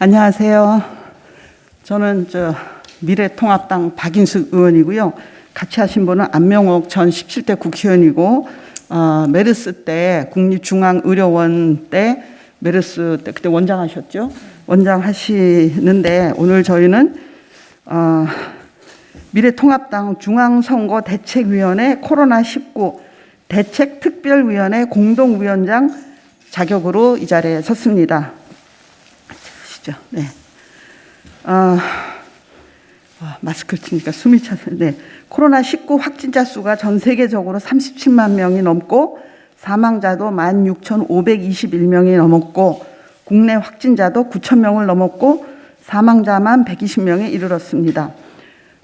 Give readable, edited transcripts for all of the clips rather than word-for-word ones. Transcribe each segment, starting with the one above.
안녕하세요. 저는 미래통합당 박인숙 의원이고요. 같이 하신 분은 안명옥 전 17대 국회의원이고, 메르스 때 국립중앙의료원 때 메르스 때 그때 원장 하셨죠? 원장 하시는데, 오늘 저희는 미래통합당 중앙선거대책위원회 코로나19 대책특별위원회 공동위원장 자격으로 이 자리에 섰습니다. 네. 마스크를 쓰니까 숨이 차서. 네. 코로나19 확진자 수가 전 세계적으로 37만 명이 넘고 사망자도 16,521명이 넘었고 국내 확진자도 9,000명을 넘었고 사망자만 120명에 이르렀습니다.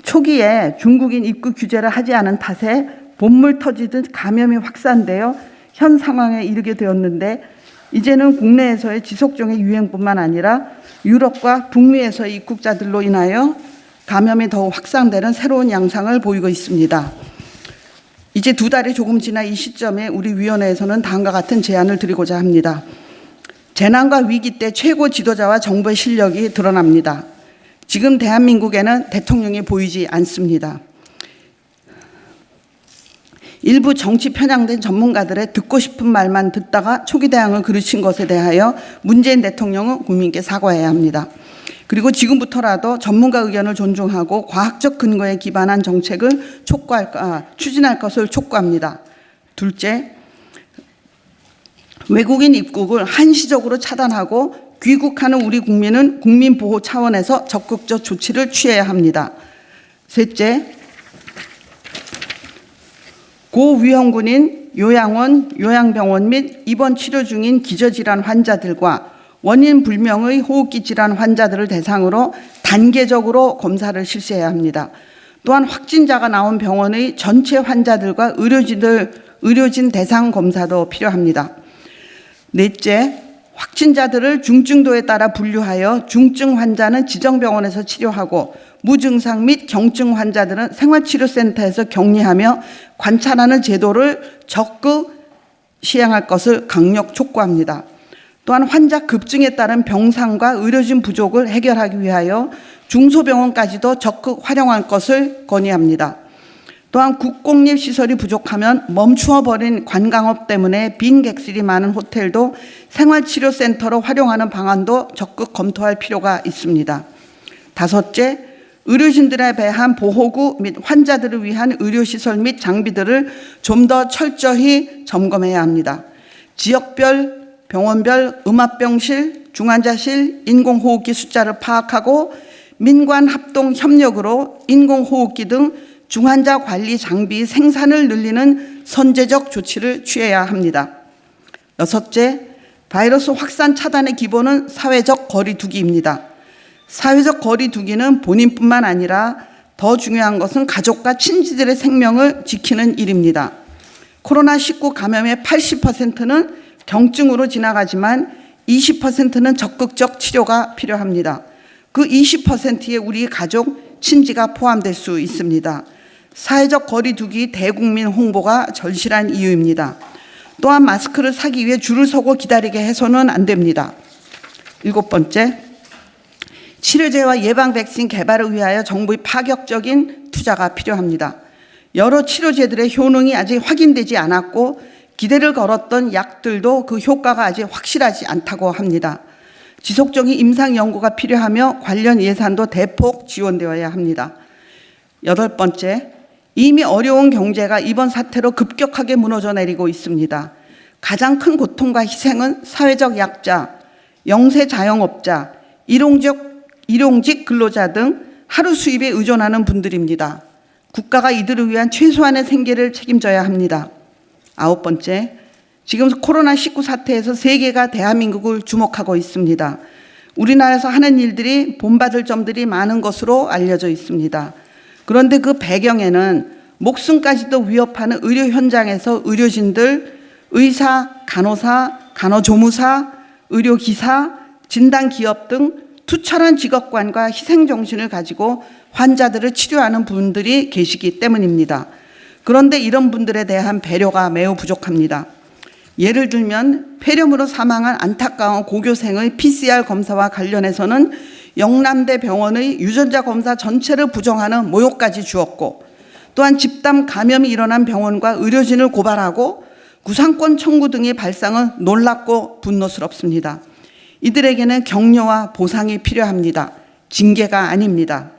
초기에 중국인 입국 규제를 하지 않은 탓에 본물 터지듯 감염이 확산되어 현 상황에 이르게 되었는데, 이제는 국내에서의 지속적인 유행뿐만 아니라 유럽과 북미에서의 입국자들로 인하여 감염이 더욱 확산되는 새로운 양상을 보이고 있습니다. 이제 2달이 조금 지나 이 시점에 우리 위원회에서는 다음과 같은 제안을 드리고자 합니다. 재난과 위기 때 최고 지도자와 정부의 실력이 드러납니다. 지금 대한민국에는 대통령이 보이지 않습니다. 일부 정치 편향된 전문가들의 듣고 싶은 말만 듣다가 초기 대응을 그르친 것에 대하여 문재인 대통령은 국민께 사과해야 합니다. 그리고 지금부터라도 전문가 의견을 존중하고 과학적 근거에 기반한 정책을 추진할 것을 촉구합니다. 둘째, 외국인 입국을 한시적으로 차단하고 귀국하는 우리 국민은 국민보호 차원에서 적극적 조치를 취해야 합니다. 셋째, 고위험군인 요양원, 요양병원 및 입원 치료 중인 기저질환 환자들과 원인 불명의 호흡기 질환 환자들을 대상으로 단계적으로 검사를 실시해야 합니다. 또한 확진자가 나온 병원의 전체 환자들과 의료진 대상 검사도 필요합니다. 넷째, 확진자들을 중증도에 따라 분류하여 중증 환자는 지정병원에서 치료하고 무증상 및 경증 환자들은 생활치료센터에서 격리하며 관찰하는 제도를 적극 시행할 것을 강력 촉구합니다. 또한 환자 급증에 따른 병상과 의료진 부족을 해결하기 위하여 중소병원까지도 적극 활용할 것을 건의합니다. 또한 국공립시설이 부족하면 멈추어버린 관광업 때문에 빈 객실이 많은 호텔도 생활치료센터로 활용하는 방안도 적극 검토할 필요가 있습니다. 다섯째, 의료진들에 대한 보호구 및 환자들을 위한 의료시설 및 장비들을 좀 더 철저히 점검해야 합니다. 지역별, 병원별 음압병실, 중환자실, 인공호흡기 숫자를 파악하고 민관 합동 협력으로 인공호흡기 등 중환자 관리 장비 생산을 늘리는 선제적 조치를 취해야 합니다. 여섯째, 바이러스 확산 차단의 기본은 사회적 거리 두기입니다. 사회적 거리 두기는 본인뿐만 아니라 더 중요한 것은 가족과 친지들의 생명을 지키는 일입니다. 코로나19 감염의 80%는 경증으로 지나가지만 20%는 적극적 치료가 필요합니다. 그 20%에 우리 가족, 친지가 포함될 수 있습니다. 사회적 거리 두기 대국민 홍보가 절실한 이유입니다. 또한 마스크를 사기 위해 줄을 서고 기다리게 해서는 안 됩니다. 7번째, 치료제와 예방 백신 개발을 위하여 정부의 파격적인 투자가 필요합니다. 여러 치료제들의 효능이 아직 확인되지 않았고 기대를 걸었던 약들도 그 효과가 아직 확실하지 않다고 합니다. 지속적인 임상 연구가 필요하며 관련 예산도 대폭 지원되어야 합니다. 8번째, 이미 어려운 경제가 이번 사태로 급격하게 무너져 내리고 있습니다. 가장 큰 고통과 희생은 사회적 약자, 영세 자영업자, 일용직 근로자 등 하루 수입에 의존하는 분들입니다. 국가가 이들을 위한 최소한의 생계를 책임져야 합니다. 9번째, 지금 코로나19 사태에서 세계가 대한민국을 주목하고 있습니다. 우리나라에서 하는 일들이 본받을 점들이 많은 것으로 알려져 있습니다. 그런데 그 배경에는 목숨까지도 위협하는 의료 현장에서 의료진들, 의사, 간호사, 간호조무사, 의료기사, 진단기업 등 투철한 직업관과 희생정신을 가지고 환자들을 치료하는 분들이 계시기 때문입니다. 그런데 이런 분들에 대한 배려가 매우 부족합니다. 예를 들면 폐렴으로 사망한 안타까운 고교생의 PCR 검사와 관련해서는 영남대 병원의 유전자 검사 전체를 부정하는 모욕까지 주었고, 또한 집단 감염이 일어난 병원과 의료진을 고발하고 구상권 청구 등의 발상은 놀랍고 분노스럽습니다. 이들에게는 격려와 보상이 필요합니다. 징계가 아닙니다.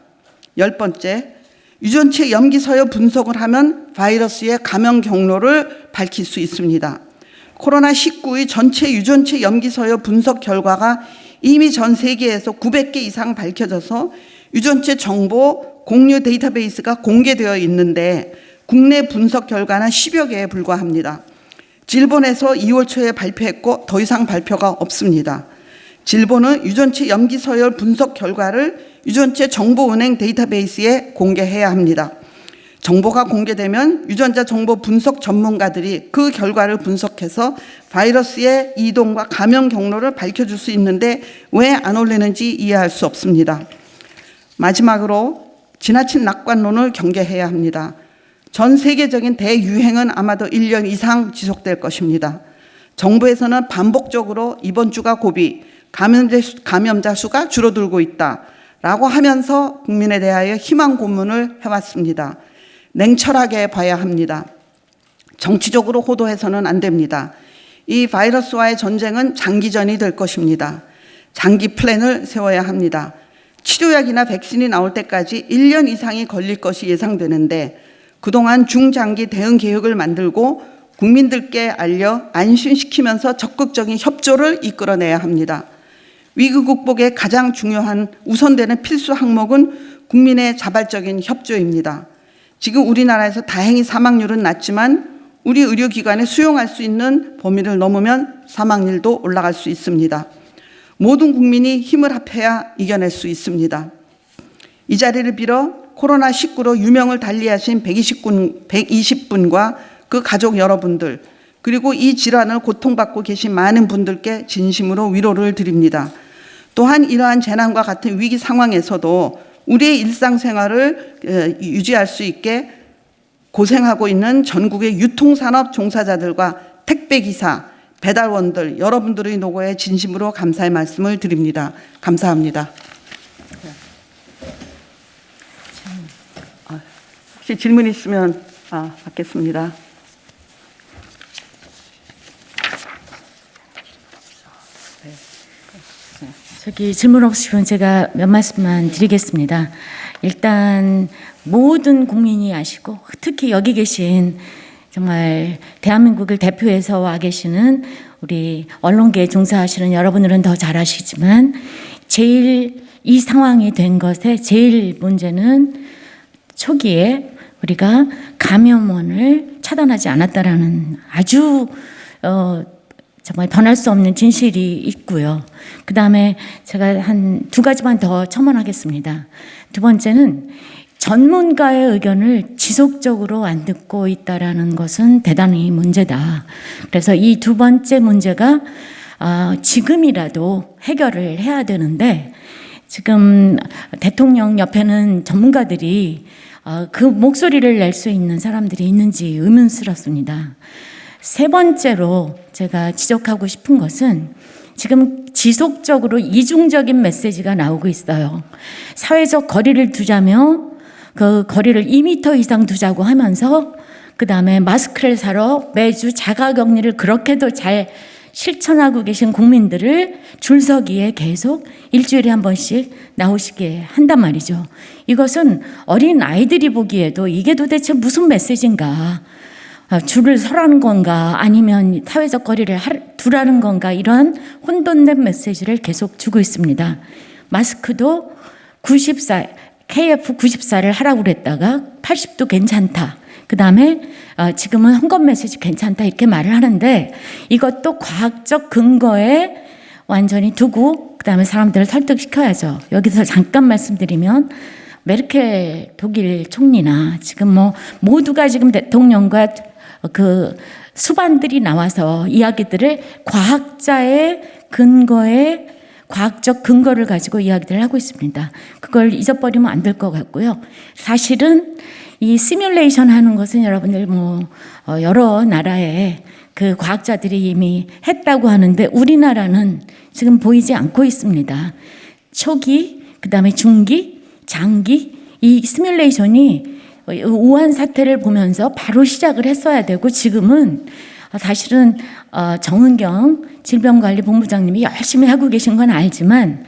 10번째, 유전체 염기 서열 분석을 하면 바이러스의 감염 경로를 밝힐 수 있습니다. 코로나19의 전체 유전체 염기 서열 분석 결과가 이미 전 세계에서 900개 이상 밝혀져서 유전체 정보 공유 데이터베이스가 공개되어 있는데 국내 분석 결과는 10여 개에 불과합니다. 질본에서 2월 초에 발표했고 더 이상 발표가 없습니다. 질본은 유전체 염기 서열 분석 결과를 유전체 정보은행 데이터베이스에 공개해야 합니다. 정보가 공개되면 유전자 정보 분석 전문가들이 그 결과를 분석해서 바이러스의 이동과 감염 경로를 밝혀줄 수 있는데 왜 안 올리는지 이해할 수 없습니다. 마지막으로 지나친 낙관론을 경계해야 합니다. 전 세계적인 대유행은 아마도 1년 이상 지속될 것입니다. 정부에서는 반복적으로 이번 주가 고비, 감염자 수가 줄어들고 있다라고 하면서 국민에 대하여 희망 고문을 해왔습니다. 냉철하게 봐야 합니다. 정치적으로 호도해서는 안 됩니다. 이 바이러스와의 전쟁은 장기전이 될 것입니다. 장기 플랜을 세워야 합니다. 치료약이나 백신이 나올 때까지 1년 이상이 걸릴 것이 예상되는데 그동안 중장기 대응 계획을 만들고 국민들께 알려 안심시키면서 적극적인 협조를 이끌어내야 합니다. 위기 극복의 가장 중요한 우선되는 필수 항목은 국민의 자발적인 협조입니다. 지금 우리나라에서 다행히 사망률은 낮지만 우리 의료기관에 수용할 수 있는 범위를 넘으면 사망률도 올라갈 수 있습니다. 모든 국민이 힘을 합해야 이겨낼 수 있습니다. 이 자리를 빌어 코로나19로 유명을 달리하신 120분과 그 가족 여러분들, 그리고 이 질환을 고통받고 계신 많은 분들께 진심으로 위로를 드립니다. 또한 이러한 재난과 같은 위기 상황에서도 우리의 일상생활을 유지할 수 있게 고생하고 있는 전국의 유통산업 종사자들과 택배기사, 배달원들, 여러분들의 노고에 진심으로 감사의 말씀을 드립니다. 감사합니다. 혹시 질문 있으면 받겠습니다. 저기 질문 없으시면 제가 몇 말씀만 드리겠습니다. 일단 모든 국민이 아시고 특히 여기 계신 정말 대한민국을 대표해서 와 계시는 우리 언론계에 종사하시는 여러분들은 더 잘 아시지만 제일 이 상황이 된 것에 제일 문제는 초기에 우리가 감염원을 차단하지 않았다라는 아주 정말 변할 수 없는 진실이 있고요. 그 다음에 제가 한 두 가지만 더 첨언하겠습니다. 두 번째는 전문가의 의견을 지속적으로 안 듣고 있다라는 것은 대단히 문제다. 그래서 이 두 번째 문제가 지금이라도 해결을 해야 되는데 지금 대통령 옆에는 전문가들이 그 목소리를 낼 수 있는 사람들이 있는지 의문스럽습니다. 세 번째로 제가 지적하고 싶은 것은 지금 지속적으로 이중적인 메시지가 나오고 있어요. 사회적 거리를 두자며 그 거리를 2m 이상 두자고 하면서 그 다음에 마스크를 사러 매주 자가격리를 그렇게도 잘 실천하고 계신 국민들을 줄서기에 계속 일주일에 한 번씩 나오시게 한단 말이죠. 이것은 어린 아이들이 보기에도 이게 도대체 무슨 메시지인가, 줄을 서라는 건가 아니면 사회적 거리를 두라는 건가, 이런 혼돈된 메시지를 계속 주고 있습니다. 마스크도 KF94를 하라고 그랬다가 80도 괜찮다, 그 다음에 지금은 헌금 메시지 괜찮다 이렇게 말을 하는데 이것도 과학적 근거에 완전히 두고 그 다음에 사람들을 설득시켜야죠. 여기서 잠깐 말씀드리면 메르켈 독일 총리나 지금 모두가 지금 대통령과 그 수반들이 나와서 이야기들을 과학자의 근거에 과학적 근거를 가지고 이야기를 하고 있습니다. 그걸 잊어버리면 안 될 것 같고요. 사실은 이 시뮬레이션 하는 것은 여러분들 여러 나라의 그 과학자들이 이미 했다고 하는데 우리나라는 지금 보이지 않고 있습니다. 초기, 그다음에 중기, 장기 이 시뮬레이션이 우한 사태를 보면서 바로 시작을 했어야 되고 지금은 사실은 정은경 질병관리본부장님이 열심히 하고 계신 건 알지만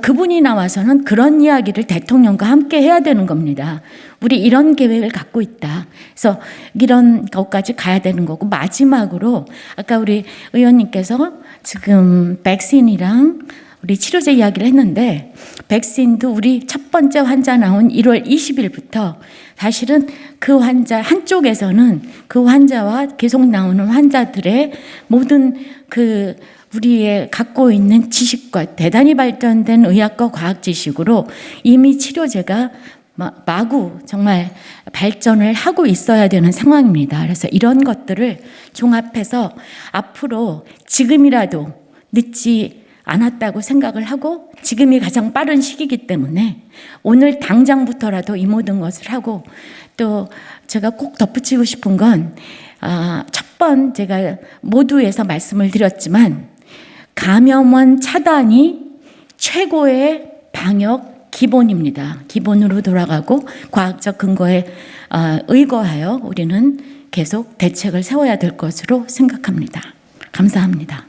그분이 나와서는 그런 이야기를 대통령과 함께 해야 되는 겁니다. 우리 이런 계획을 갖고 있다. 그래서 이런 것까지 가야 되는 거고 마지막으로 아까 우리 의원님께서 지금 백신이랑 우리 치료제 이야기를 했는데 백신도 우리 첫 번째 환자 나온 1월 20일부터 사실은 그 환자 한쪽에서는 그 환자와 계속 나오는 환자들의 모든 그 우리의 갖고 있는 지식과 대단히 발전된 의학과 과학 지식으로 이미 치료제가 마구 정말 발전을 하고 있어야 되는 상황입니다. 그래서 이런 것들을 종합해서 앞으로 지금이라도 늦지 않았다고 생각을 하고 지금이 가장 빠른 시기이기 때문에 오늘 당장부터라도 이 모든 것을 하고 또 제가 꼭 덧붙이고 싶은 건 첫 번 제가 모두에서 말씀을 드렸지만 감염원 차단이 최고의 방역 기본입니다. 기본으로 돌아가고 과학적 근거에 의거하여 우리는 계속 대책을 세워야 될 것으로 생각합니다. 감사합니다.